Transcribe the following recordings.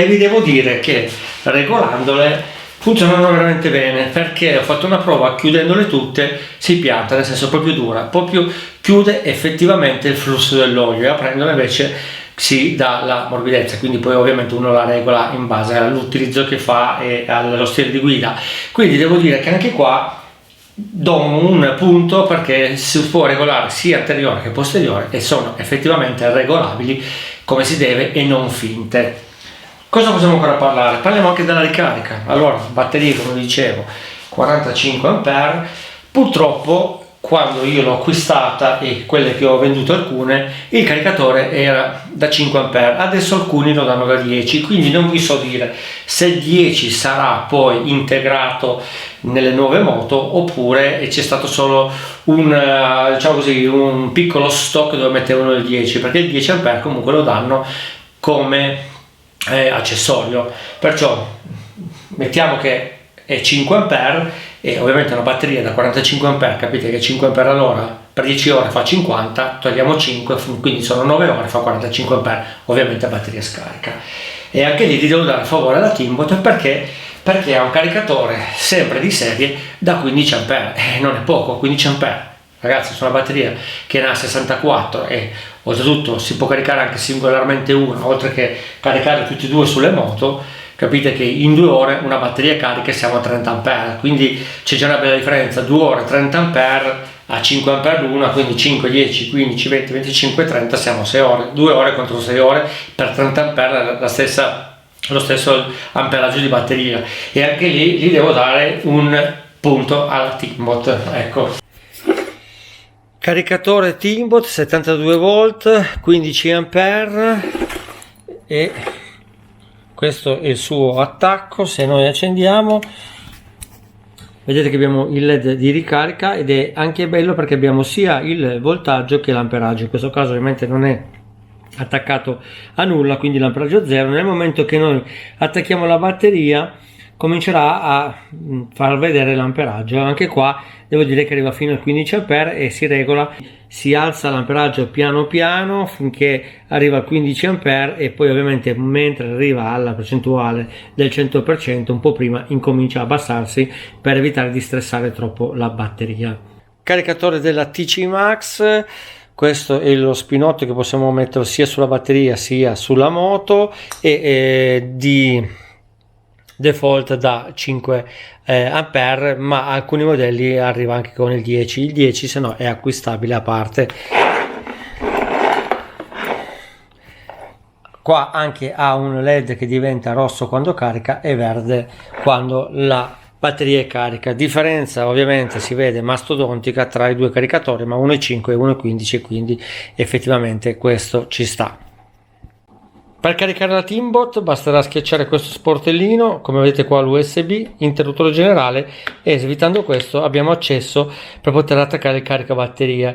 e vi devo dire che regolandole funzionano veramente bene, perché ho fatto una prova chiudendole tutte, si pianta, nel senso proprio dura, proprio chiude effettivamente il flusso dell'olio, e aprendole invece si dà la morbidezza. Quindi poi ovviamente uno la regola in base all'utilizzo che fa e allo stile di guida. Quindi devo dire che anche qua do un punto, perché si può regolare sia anteriore che posteriore e sono effettivamente regolabili come si deve e non finte. Cosa possiamo ancora parlare? Parliamo anche della ricarica. Allora, batterie, come dicevo, 45 A. Purtroppo quando io l'ho acquistata e quelle che ho venduto alcune, il caricatore era da 5 A, adesso alcuni lo danno da 10, quindi non vi so dire se il 10 sarà poi integrato nelle nuove moto oppure c'è stato solo un, diciamo così, un piccolo stock dove mettevano il 10, perché il 10 A comunque lo danno come accessorio. Perciò mettiamo che è 5 A e ovviamente una batteria da 45 A, capite che 5 A all'ora per 10 ore fa 50, togliamo 5, quindi sono 9 ore, fa 45 A, ovviamente batteria scarica. E anche lì gli devo dare favore alla Timbot perché ha un caricatore sempre di serie da 15 A, non è poco, 15 A. Ragazzi, su una batteria che ne ha 64 e oltretutto si può caricare anche singolarmente una, oltre che caricare tutti e due sulle moto, capite che in 2 ore una batteria carica e siamo a 30 A, quindi c'è già una bella differenza. 2 ore 30 A a 5 A l'una, quindi 5, 10, 15, 20, 25, 30, siamo a 6 ore, 2 ore contro 6 ore per 30 A, lo stesso amperaggio di batteria, e anche lì gli devo dare un punto alla Timbot. Ecco, caricatore Timbot 72 volt, 15 A, e questo è il suo attacco. Se noi accendiamo vedete che abbiamo il LED di ricarica ed è anche bello perché abbiamo sia il voltaggio che l'amperaggio. In questo caso ovviamente non è attaccato a nulla, quindi l'amperaggio 0. Nel momento che noi attacchiamo la batteria comincerà a far vedere l'amperaggio. Anche qua devo dire che arriva fino al 15 A e si regola, si alza l'amperaggio piano piano finché arriva al 15 A e poi ovviamente mentre arriva alla percentuale del 100% un po' prima incomincia a abbassarsi per evitare di stressare troppo la batteria. Caricatore della TC Max. Questo è lo spinotto che possiamo mettere sia sulla batteria sia sulla moto e di default da 5 A, ma alcuni modelli arriva anche con il 10 se no è acquistabile a parte. Qua anche ha un LED che diventa rosso quando carica e verde quando la batteria è carica. Differenza ovviamente si vede mastodontica tra i due caricatori, ma 1,5 e 1,15, quindi effettivamente questo ci sta. Per caricare la Timbot basterà schiacciare questo sportellino, come vedete qua l'USB, interruttore generale, e svitando questo abbiamo accesso per poter attaccare il caricabatteria.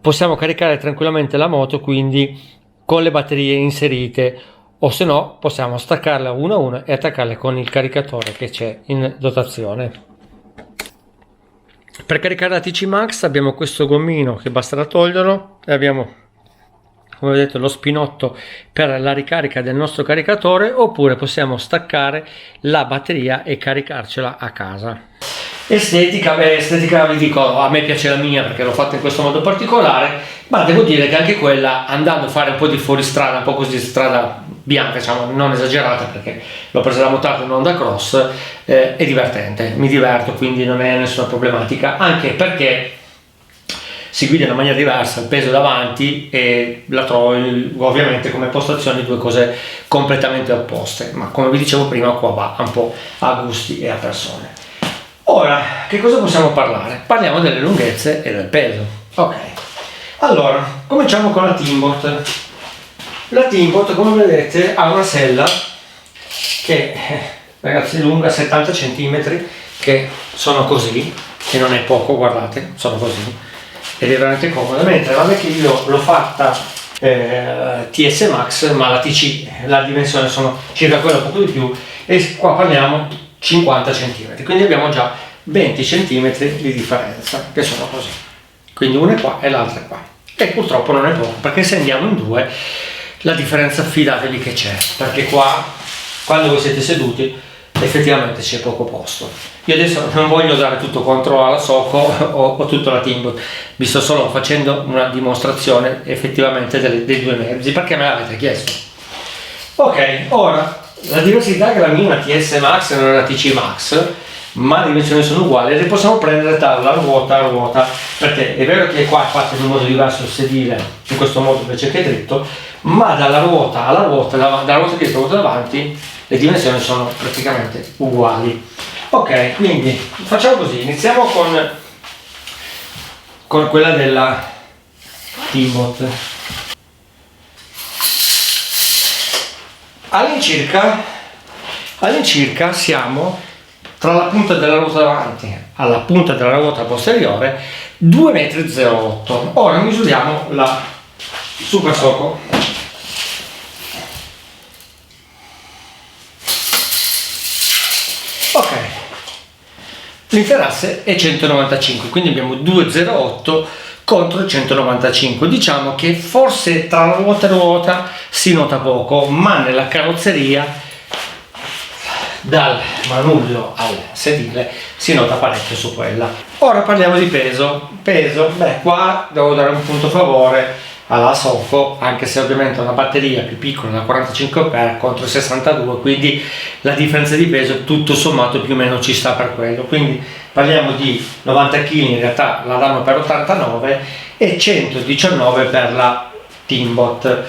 Possiamo caricare tranquillamente la moto quindi con le batterie inserite, o se no possiamo staccarla una a una e attaccarle con il caricatore che c'è in dotazione. Per caricare la TC Max abbiamo questo gommino che basterà toglierlo e abbiamo, come vedete, lo spinotto per la ricarica del nostro caricatore, oppure possiamo staccare la batteria e caricarcela a casa. Estetica vi dico, a me piace la mia perché l'ho fatta in questo modo particolare, ma devo dire che anche quella, andando a fare un po' di fuoristrada, un po' così strada bianca, diciamo, non esagerata perché l'ho presa da motard non da cross, è divertente, mi diverto, quindi non è nessuna problematica, anche perché si guida in una maniera diversa, il peso davanti e la trovo ovviamente come postazioni due cose completamente opposte, ma come vi dicevo prima qua va un po' a gusti e a persone. Ora, che cosa possiamo parlare? Parliamo delle lunghezze e del peso. Ok, allora cominciamo con la Timbot. La Timbot, come vedete, ha una sella che ragazzi è lunga 70 cm, che sono così, che non è poco, guardate, sono così, ed è veramente comoda, mentre la che io l'ho fatta TS Max, ma la TC, la dimensione sono circa quella, poco di più, e qua parliamo 50 cm, quindi abbiamo già 20 cm di differenza, che sono così, quindi una è qua e l'altra è qua, e purtroppo non è poco, perché se andiamo in due la differenza fidatevi che c'è, perché qua quando voi siete seduti effettivamente c'è poco posto. Io adesso non voglio dare tutto contro alla Soco o tutta la Timbot, vi sto solo facendo una dimostrazione effettivamente dei due mezzi perché me l'avete chiesto. Ok, ora la diversità è che la mia è una TS Max e non è una TC Max, ma le dimensioni sono uguali e le possiamo prendere dalla ruota a ruota, perché è vero che qua è fatto in un modo diverso il sedile, in questo modo invece che dritto, ma dalla ruota alla ruota, dalla ruota dietro alla ruota davanti, le dimensioni sono praticamente uguali. Ok, quindi facciamo così, iniziamo con quella della Timbot. All'incirca siamo tra la punta della ruota davanti alla punta della ruota posteriore 2,08 m. Ora misuriamo la Super Soco. Ok, l'interasse è 195, quindi abbiamo 2,08 contro il 195. Diciamo che forse tra ruota e ruota si nota poco, ma nella carrozzeria dal manubrio al sedile si nota parecchio su quella. Ora parliamo di peso. Beh, qua devo dare un punto a favore alla Soco, anche se ovviamente è una batteria più piccola da 45 contro 62, quindi la differenza di peso tutto sommato più o meno ci sta per quello. Quindi parliamo di 90 kg, in realtà la danno per 89 e 119 per la Timbot.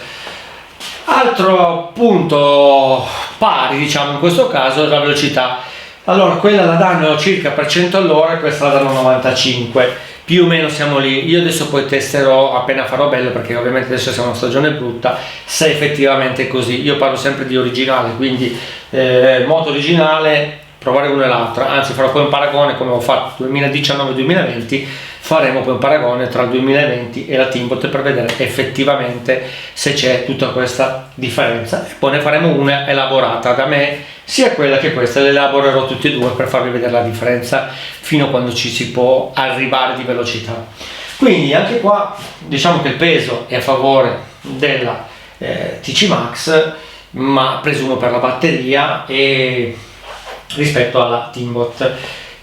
Altro punto pari, diciamo, in questo caso è la velocità. Allora, quella la danno circa per 100 all'ora e questa la danno 95. Più o meno siamo lì. Io adesso poi testerò appena farò bello, perché ovviamente adesso siamo in una stagione brutta, se effettivamente è così. Io parlo sempre di originale, quindi moto originale, provare una e l'altra, anzi farò poi un paragone come ho fatto 2019-2020, faremo poi un paragone tra il 2020 e la Timbot per vedere effettivamente se c'è tutta questa differenza, e poi ne faremo una elaborata da me, sia quella che questa, le elaborerò tutte e due per farvi vedere la differenza fino a quando ci si può arrivare di velocità. Quindi anche qua diciamo che il peso è a favore della TC Max, ma presumo per la batteria e rispetto alla Timbot,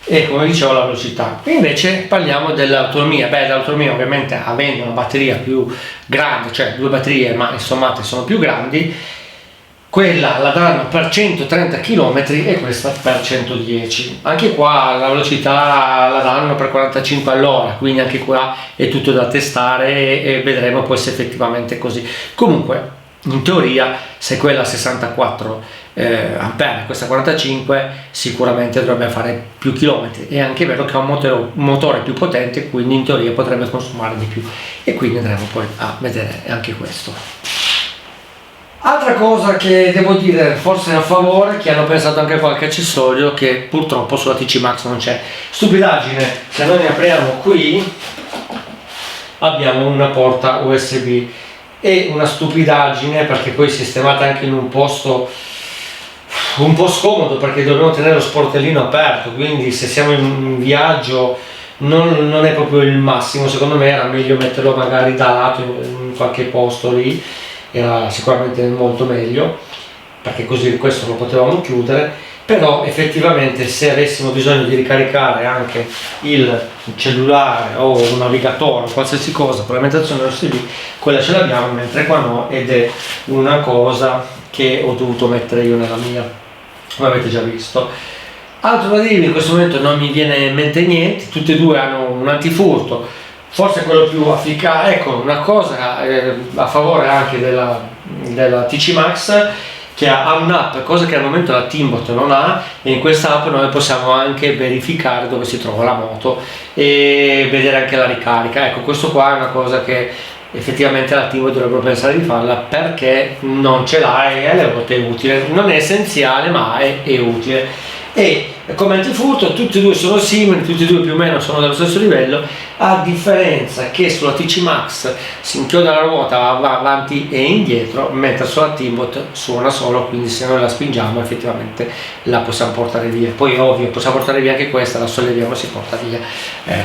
e come dicevo la velocità. Invece parliamo dell'autonomia. L'autonomia ovviamente, avendo una batteria più grande, cioè due batterie ma sommate sono più grandi, quella la danno per 130 km e questa per 110. Anche qua la velocità la danno per 45 all'ora, quindi anche qua è tutto da testare e vedremo poi se effettivamente è così. Comunque in teoria, se quella 64 ampere, questa 45, sicuramente dovrebbe fare più chilometri. È anche vero che ha un motore più potente, quindi in teoria potrebbe consumare di più, e quindi andremo poi a vedere anche questo. Altra cosa che devo dire forse a favore, che hanno pensato anche qualche accessorio che purtroppo sulla TC Max non c'è. Stupidaggine, se noi ne apriamo qui abbiamo una porta USB. E una stupidaggine perché poi sistemata anche in un posto un po' scomodo, perché dobbiamo tenere lo sportellino aperto, quindi se siamo in viaggio non è proprio il massimo. Secondo me era meglio metterlo magari da lato in qualche posto lì, era sicuramente molto meglio, perché così questo lo potevamo chiudere. Però effettivamente se avessimo bisogno di ricaricare anche il cellulare o un navigatore o qualsiasi cosa per l'alimentazione USB, quella ce l'abbiamo, mentre qua no, ed è una cosa che ho dovuto mettere io nella mia, come avete già visto. Altro da dirvi, in questo momento non mi viene in mente niente, tutte e due hanno un antifurto, forse quello più efficace. Ecco, una cosa a favore anche della TC Max, che ha un'app, cosa che al momento la Timbot non ha, e in questa app noi possiamo anche verificare dove si trova la moto e vedere anche la ricarica. Ecco, questo qua è una cosa che effettivamente la Timbot dovrebbe pensare di farla, perché non ce l'ha e alle volte è utile. Non è essenziale, ma è utile. E come antifurto tutti e due sono simili, tutti e due più o meno sono dello stesso livello, a differenza che sulla TC Max si inchioda la ruota, va avanti e indietro, mentre sulla Timbot suona solo, quindi se noi la spingiamo effettivamente la possiamo portare via. Poi ovvio possiamo portare via anche questa, la solleviamo e si porta via,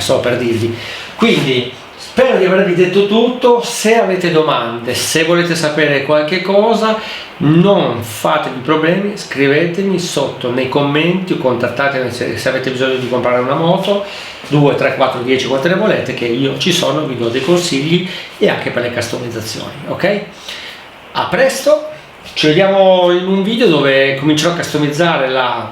solo per dirvi. Quindi Spero di avervi detto tutto. Se avete domande, se volete sapere qualche cosa, non fatevi problemi, scrivetemi sotto nei commenti o contattatemi se avete bisogno di comprare una moto, 2, 3, 4, 10, quante ne volete, che io ci sono, vi do dei consigli e anche per le customizzazioni, ok? A presto, ci vediamo in un video dove comincerò a customizzare la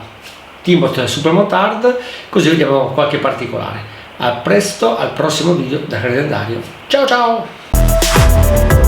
Timot Supermotard, così vediamo qualche particolare. A presto, al prossimo video da Calendario. Ciao ciao!